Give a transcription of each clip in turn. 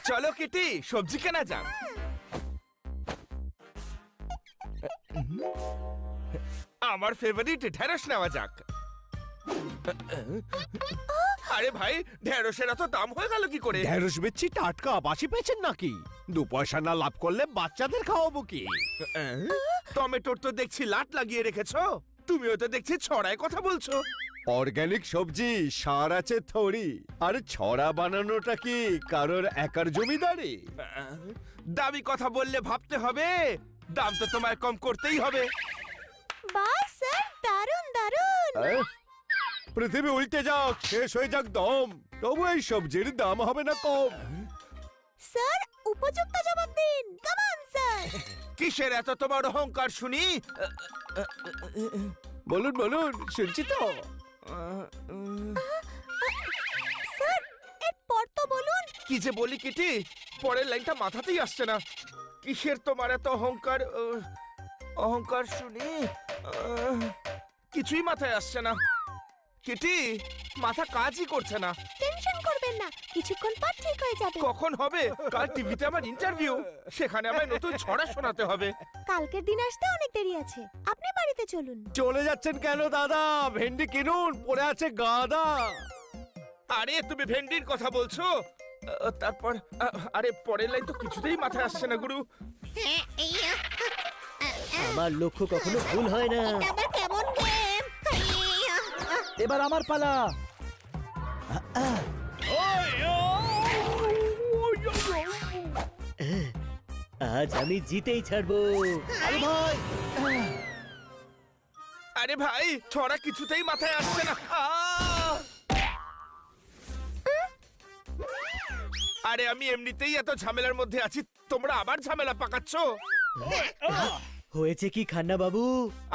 চলো কিটি, সবজি কেনা যাক। আমার ফেভারিট ঢেঁড়স নেওয়া যাক। আরে ভাই, ঢেঁড়সের এত দাম হয়ে গেল কি করে? ঢেঁড়স বেচছি টাটকা, বাসি পেয়েছেন নাকি? 2 পয়সা না লাভ করলে বাচ্চাদের খাওয়াবো কি? টমেটোর তো দেখছি লাট লাগিয়ে রেখেছো, তুমিও তো দেখছি ছড়ায় কথা বলছো। অর্গানিক সবজি, সার আছে থরি। আর ছড়া বানানোটা কি কারোর একার জমিদারি? দামি কথা বললে ভাবতে হবে, দাম তো তোমায় কম করতেই হবে। বাহ স্যার, দারুণ দারুণ। পৃথিবী উল্টে যাক, শেষ হয়ে যাক দম, তবু এই সবজির দাম হবে না কম। স্যার, উপযুক্ত জবাব দিন। Come on sir. কিসের এত তোমার অহংকার শুনি? বলুন বলুন, শুনছি তো। স্যার, এরপর তো বলুন। কি যে বলি কিটি, পরের লাইনটা মাথাতেই আসছে না। কিসের তোমার এত অহংকার? অহংকার শুনি কিছুই মাথায় আসছে না। কিটি, মাথা কাজই করছে না। টেনশন করবেন না, কিছুক্ষণ পর ঠিক হয়ে যাবে। কখন হবে? কাল টিভিতে আমার ইন্টারভিউ, সেখানে আমায় নতুন ছড়া শোনাতে হবে। কালকের দিন আসতে অনেক দেরি আছে, আপনি বাড়িতে চলুন। চলে যাচ্ছেন কেন দাদা? ভেন্ডি কিনুন, পড়ে আছে গাদা। আরে তুমি ভেন্ডির কথা বলছো? তারপর আরে পরের লাইন তো কিছুতেই মাথায় আসছে না গুরু। আমার লক্ষ্য কখনো ভুল হয় না। আবার কেমন গেম? এবার আমার পালা। আজ আমি জিতেই ছাড়বো। আরে ভাই, আরে ভাই, ছড়া কিছুতেই মাথায় আসছে না। আরে আমি এমনিতেই এত ঝামেলার মধ্যে আছি, তোমরা আবার ঝামেলা পাকাচ্ছ। হয়েছে কি খান্না বাবু?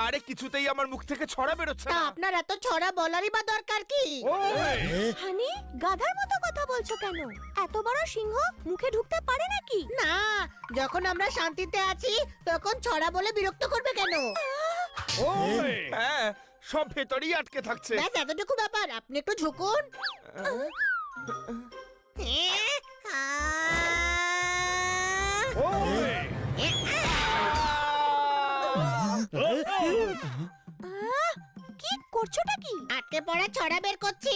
আরে কিছুতেই আমার মুখ থেকে ছড়া বেরোচ্ছে না। আপনার এত ছড়া বলারই বা দরকার কি? হানি, গাধার মতো কথা বলছো কেন? এত বড় সিংহ মুখে ঢুকতে পারে নাকি? না, যখন আমরা শান্তিতে আছি তখন ছড়া বলে বিরক্ত করবে কেন? হ্যাঁ, সব ভেতরেই আটকে থাকছে। ব্যাস এতটুকু ব্যাপার, আপনি একটু ঝুঁকুন। কি করছোটা কি? আটকে পড়া ছড়া বের করছি।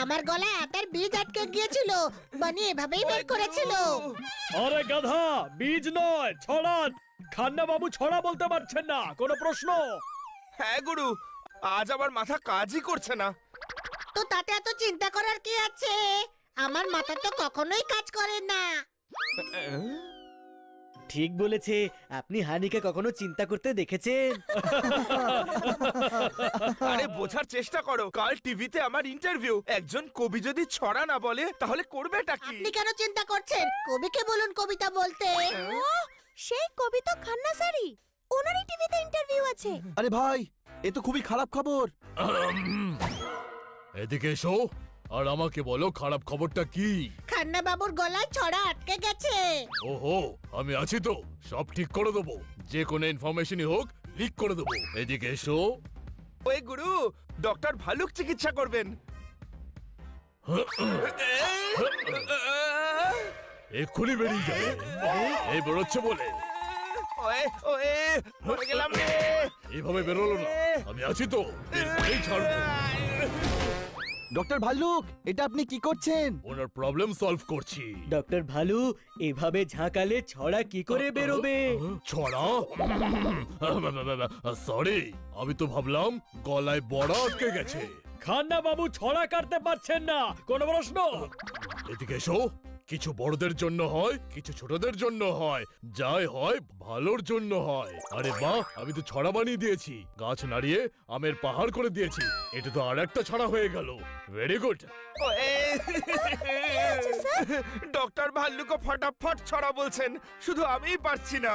আমার গলায় আটার বীজ আটকে গিয়েছিল, বানি এভাবেই বের করেছিল। আরে গাধা, বীজ নয় ছড়া। খান্না বাবু ছড়া বলতে পারছেন না, কোনো প্রশ্ন? হ্যাঁ গুরু, আজ আমার মাথা কাজই করছে না। তো তাতে এত চিন্তা করার কি আছে? আমার মাথা তো কখনোই কাজ করে না। ঠিক বলেছে। আপনি হানিকে কখনো চিন্তা করতে দেখেছেন? আরে বোঝার চেষ্টা করো, কাল টিভিতে আমার ইন্টারভিউ। একজন কবি যদি ছড়া না বলে তাহলে করবেটা কি? আপনি কেন চিন্তা করছেন? কবিকে বলুন কবিতা বলতে। সেই কবি তো খান্না স্যারই, ওনারই টিভিতে ইন্টারভিউ আছে। আরে ভাই, এ তো খুবই খারাপ খবর। এদিকে এসো আর আমাকে বলো খারাপ খবরটা কি? খান্না বাবুর গলায় ছড়া আটকে গেছে। ওহো, আমি আছি তো, সব ঠিক করে দেবো। যে কোনো ইনফরমেশনই হোক লিক করে দেবো। এদিকে এসো। ওই গুরু, ডক্টর ভালুক চিকিৎসা করবেন। এক্ষুনি বেরিয়ে যাবে। এই বেরোচ্ছে বলে ওয়ে ওয়ে, মরে গেলাম রে। এইভাবে বেরোলো না, আমি আছি তো, এই ছাড়বো। ডক্টর ভাল্লুক, এটা আপনি কি করছেন? ওনার প্রবলেম সলভ করছি। ডক্টর ভালু, এভাবে ঝাঁকালে ছড়া কি করে বেরোবে? ছড়া? সরি, আমি তো ভাবলাম গলায় বড় আটকে গেছে। খান্না বাবু ছড়া কাটতে পারছেন না, কোনো প্রশ্ন? এদিকে এসো। কিছু বড়দের জন্য হয়, কিছু ছোটদের জন্য হয়, যাই হয় ভালোর জন্য হয়। আরে বাহ, আমি তো ছড়া বানিয়ে দিয়েছি, গাছ নাড়িয়ে আমের পাহাড় করে দিয়েছি। এটা তো আর একটা ছড়া হয়ে গেল। Very good. ডক্টর ভাল্লুকও ফটাফট ছড়া বলছেন, শুধু আমিই পারছি না।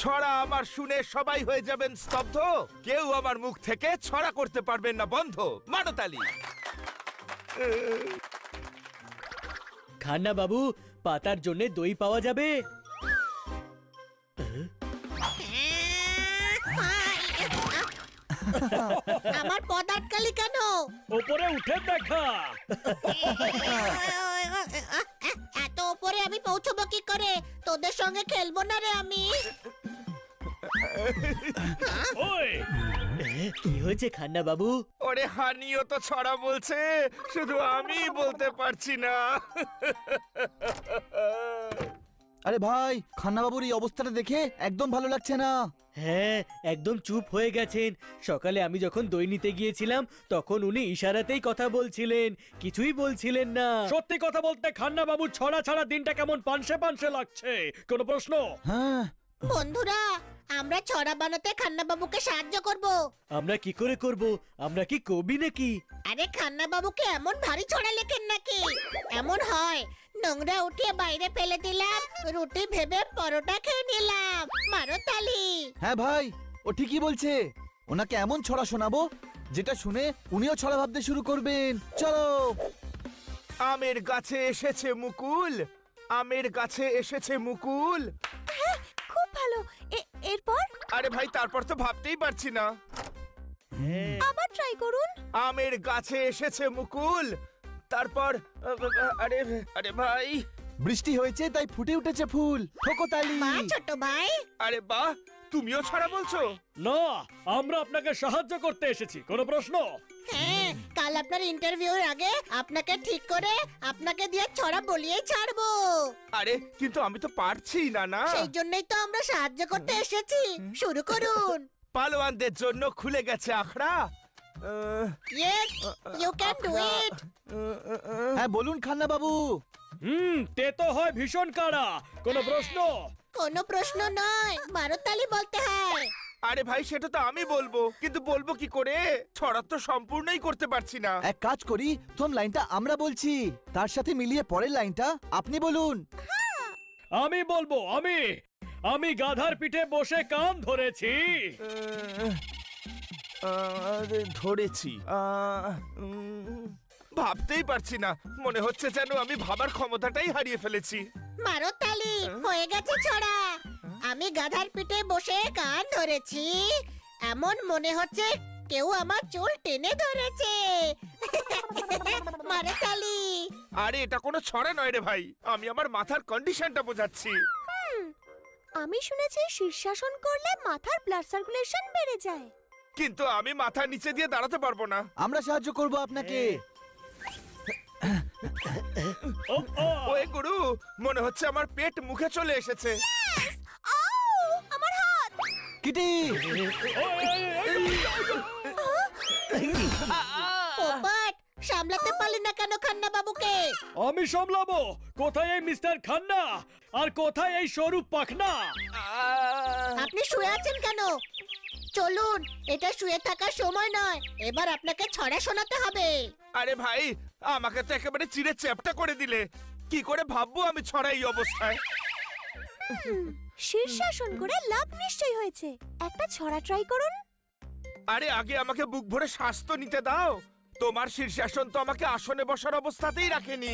ছড়া আমার শুনে সবাই হয়ে যাবেন স্তব্ধ, কেউ আমার মুখ থেকে ছড়া করতে পারবেন না। বন্ধ, মানতালি। খান্না বাবু, পাতার জন্য দই পাওয়া যাবে? আমার পথ আটকালি কেন? ওপরে উঠে দেখা। এত উপরে আমি পৌঁছবো কি করে? তোদের সঙ্গে খেলবো না রে আমি। ওই কি হয়েছে খান্না বাবু? ওরে হানিও তো ছড়া বলছে, শুধু আমি বলতে পারছি না। আরে ভাই, খান্না বাবুর এই অবস্থাটা দেখে একদম ভালো লাগছে না। হ্যাঁ, একদম চুপ হয়ে গেছেন। সকালে আমি যখন দই নিতে গিয়েছিলাম তখন উনি ইশারাতেই কথা বলছিলেন, কিছুই বলছিলেন না। সত্যি কথা বলতে খান্না বাবুর ছড়া ছাড়া দিনটা কেমন পানসে পানসে লাগছে। কোনো প্রশ্ন? হ্যাঁ, বন্ধুরা, আমরা ছড়া বানাতে খান্না বাবুকে সাহায্য করব। আমরা কি করে করব? আমরা কি কবি নাকি? আরে খান্না বাবুকে এমন ভারী ছড়া লেখেন নাকি? এমন হয়, নোংরা উঠিয়ে বাইরে ফেলে দিলাম, রুটি ভেবে পরোটা খেয়ে নিলাম। মারো তালি। হ্যাঁ ভাই, ও ঠিকই বলছে। ওনাকে এমন ছড়া শোনাবো যেটা শুনে উনিও ছড়া ভাবতে শুরু করবেন। চলো। আমের গাছে এসেছে মুকুল, আমের গাছে এসেছে মুকুল। খুব ভালো। এরপর আরে ভাই, তারপর তো ভাবতেই পারছি না। আবার ট্রাই করুন। আমের গাছে এসেছে মুকুল, তারপর আরে আরে ভাই, বৃষ্টি হয়েছে তাই ফুটে উঠেছে ফুল। ঠোকো তালি। মা ছোট ভাই। আরে বাহ, তুমিও ছড়া বলছো? না, আমরা আপনাকে সাহায্য করতে এসেছি। কোনো প্রশ্ন? হ্যাঁ, কাল আপনার ইন্টারভিউর আগে আপনাকে ঠিক করে আপনাকে দিয়ে ছড়া বলিয়ে ছাড়বো। আরে কিন্তু আমি তো পারছি না। না, সেই জন্যই তো আমরা সাহায্য করতে এসেছি। শুরু করুন। পালোয়ানদের জন্য খুলে গেছে আখড়া। Yes, you can do it. হ্যাঁ বলুন খান্না বাবু। তে তো হয় ভীষণ কাড়া। কোনো প্রশ্ন? কোনো প্রশ্ন নয়, মারতালি বলতে হয়। আরে ভাই, সেটা তো আমি বলবো, কিন্তু বলবো কি করে? ছড়া তো সম্পূর্ণই করতে পারছি না। এক কাজ করি, প্রথম লাইনটা আমরা বলছি, তার সাথে মিলিয়ে পরের লাইনটা আপনি বলুন। আমি বলবো। আমি গাধার পিঠে বসে কান ধরেছি। ধরেছি। ভাবতেই পারছি না, মনে হচ্ছে যেন আমি ভাবার ক্ষমতাটাই হারিয়ে ফেলেছি। মারতালি হয়ে গেছে ছড়া। আমি গাধার পিঠে বসে কান ধরেছি, এমন মনে হচ্ছে কেউ আমার চুল টেনে ধরেছে। মারতালি। আরে এটা কোনো ছড়া নয় রে ভাই, আমি আমার মাথার কন্ডিশনটা বোঝাচ্ছি। আমি শুনেছি শীর্ষাসন করলে মাথার ব্লাড সার্কুলেশন বেড়ে যায়। কিন্তু আমি মাথার নিচে দিয়ে দাঁড়াতে পারবো না। আমরা সাহায্য করব আপনাকে। ও, ও, ওই গুরু, মনে হচ্ছে আমার পেট মুখে চলে এসেছে। আমার হাত। কিটি। পোপট, সামলাতে পারলি না কেন খান্না বাবুকে? আমি সামলাবো। কোথায় এই মিস্টার খান্না আর কোথায় এই স্বরূপ পাখনা? আপনি শুয়ে আছেন কেন? চলুন, এটা শুয়ে থাকার সময় নয়, এবার আপনাকে ছড়া শোনাতে হবে। আরে ভাই, আমাকে তো একেবারে চিড়ে চ্যাপটা করে দিলে। কি করে ভাববো আমি ছড়া এই অবস্থায়? শীর্ষাসন করে লাভ নিশ্চয়ই হয়েছে। একটা ছড়া ট্রাই করুন। আরে আগে আমাকে বুক ভরে শ্বাস তো নিতে দাও। তোমার শীর্ষাসন তো আমাকে আসনে বসার অবস্থাতেই রাখেনি।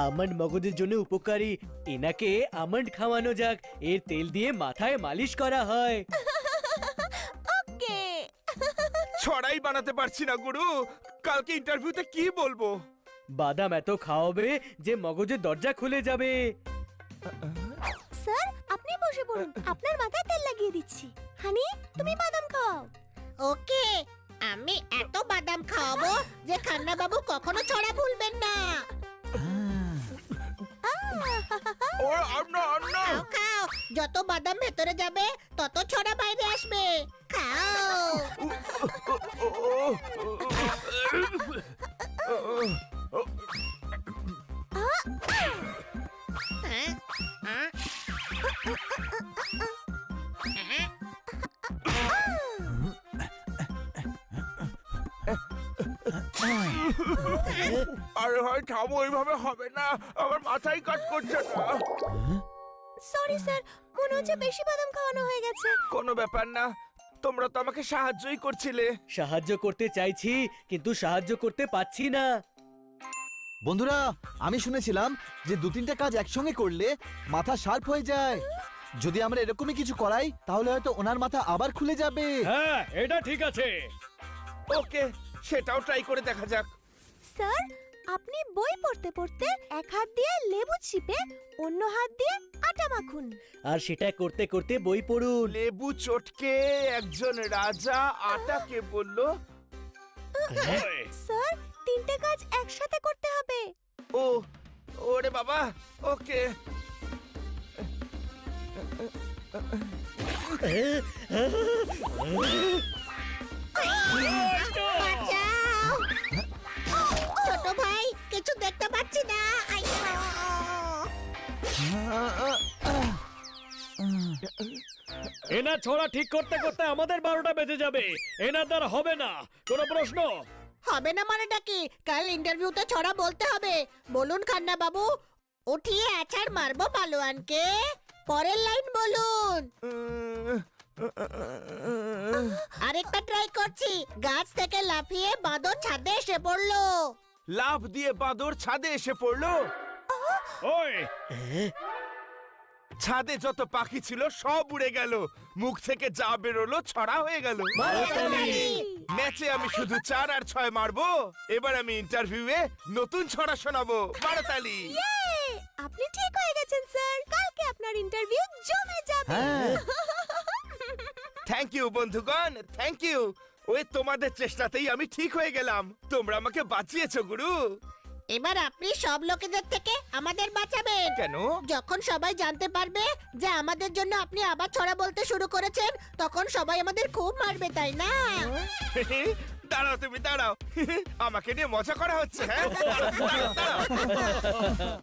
আমন্ড মগজের জন্য উপকারী। এনাকে আমন্ড খাওয়ানো যাক। এর তেল দিয়ে মাথায় মালিশ করা হয়। ওকে। ছড়াই বানাতে পারছি না গুরু, কালকে ইন্টারভিউতে কি বলবো? বাদাম এত খাওয়াবে যে মগজের দরজা খুলে যাবে। স্যার, আপনি বসে পড়ুন, আপনার মাথায় তেল লাগিয়ে দিচ্ছি। হানি, তুমি বাদাম খাও। ওকে, আমি এত বাদাম খাওয়াবো যে খান্না বাবু কখনো ছড়া ভুলবেন না। ও না না, খাও খাও, যত বাদাম ভেতরে যাবে তত ছড়া বাইরে আসবে। খাও। হ্যাঁ? হ্যাঁ? হ্যাঁ? আরে ভাই থামো, এইভাবে হবে না, আমার মাথায় কাজ করছে না। সরি স্যার, মনে হচ্ছে বেশি বাদাম খাওয়ানো হয়ে গেছে। কোনো ব্যাপার না, তোমরা তো আমাকে সাহায্যই করছিলে। সাহায্য করতে চাইছি কিন্তু সাহায্য করতে পাচ্ছি না। বন্ধুরা, আমি শুনেছিলাম যে 2-3টে কাজ একসঙ্গে করলে মাথা শার্প হয়ে যায়। যদি আমরা এরকমই কিছু করাই তাহলে হয়তো ওনার মাথা আবার খুলে যাবে। হ্যাঁ এটা ঠিক আছে। ওকে, সেটাও ট্রাই করে দেখা যাক। স্যার, আপনি বই পড়তে পড়তে এক হাত দিয়ে লেবু চিপে অন্য হাত দিয়ে আটা মাখুন। আর সেটা করতে করতে বই পড়ুন। লেবু চটকে একজন রাজা আটাকে বলল, স্যার, তিনটে কাজ একসাথে করতে হবে। ও ওরে বাবা, ওকে। বাঁচাও! ছোট ভাই, কিছু দেখতে পাচ্ছি না। এনার ছড়া ঠিক করতে করতে আমাদের 12টা বেজে যাবে। এনার দ্বারা হবে না। কোনো প্রশ্ন? হবে না মানেটা কি? কাল ইন্টারভিউতে ছড়া বলতে হবে। বলুন খান্না বাবু, উঠিয়ে আছাড় মারবো পালোয়ানকে। পরের লাইন বলুন। আরেকটা ট্রাই করছি। গাছ থেকে লাফিয়ে বাঁদর ছাদে এসে পড়লো। লাফ দিয়ে বাঁদর ছাদে এসে পড়লো। ওই ছাদে যত পাখি ছিল সব উড়ে গেল। মুখ থেকে যা বেরোলো ছড়া হয়ে গেল। ম্যাচে আমি শুধু 4 আর 6 মারবো। এবার আমি ইন্টারভিউয়ে নতুন ছড়া শোনাবো। মারতালি। আপনি ঠিক হয়ে গেছেন স্যার। কালকে আপনার ইন্টারভিউ জমে যাবে। হ্যাঁ। থ্যাংক ইউ বন্ধুগণ, থ্যাংক ইউ। ওই তোমাদের চেষ্টাতেই আমি ঠিক হয়ে গেলাম। তোমরা আমাকে বাঁচিয়েছো গুরু। এবার আপনি সব লোকেদের থেকে আমাদের বাঁচাবেন। কেন? যখন সবাই জানতে পারবে যে আমাদের জন্য আপনি আবার ছড়া বলতে শুরু করেছেন, তখন সবাই আমাদের খুব মারবে, তাই না? দাঁড়াও, তুমি দাঁড়াও। আমাকে নিয়ে মজা করা হচ্ছে, হ্যাঁ? দাঁড়াও, দাঁড়াও, দাঁড়াও।